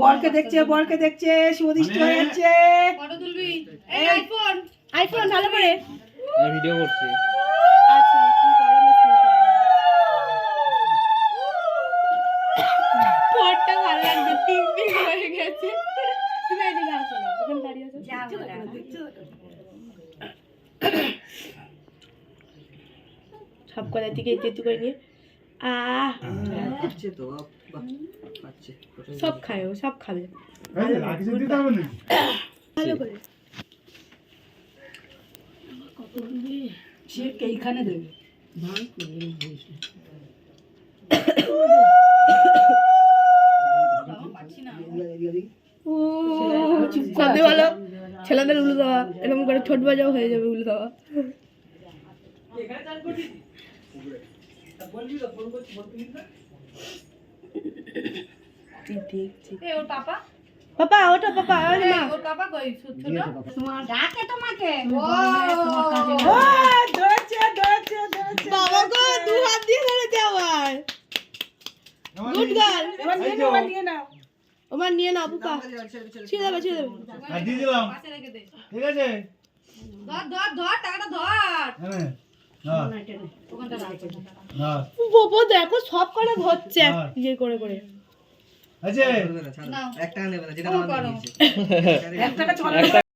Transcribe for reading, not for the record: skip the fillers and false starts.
বরকে দেখছে সুদিষ্ট হয়ে যাচ্ছে। আইফোন ভালো করে ভিডিও করছি। পরটা ভালো লাগছে, টিকটিক হয়ে গেছে। তুমি এদিকে আসো না, ওখানে দাঁড়িয়ে আছো। সব কথা থেকে যেতু করে নিয়ে সব খায়, ও সব খাবে ভালো করে। এইখানে দেবে ভালো ছেলেদের উলু দেওয়া, এরকম করে ঠোঁট বাজাও হয়ে যাবে উলু দেওয়া। পাপা ওটা পাপা ওর পাপা কই ছোট ডাকে তোমাকে। ও ধরেছে বাবা গো, দু হাত দিয়ে ধরেছে আমার। গুড গার্ল, এবার নিয়ে নাও ওমান নিয়ে নাও পাপা। ছেড়ে দেবে আর দিয়ে দিলাম, ঠিক আছে। ধর টাকাটা ধর। হ্যাঁ ওখানটা রাখ। বাবা দেখো সব করে ধরছে ইয়ে করে করে। আচ্ছা নাও 1 টাকা নেবে না, যেটা আমার দিয়েছে 1 টাকা চলে।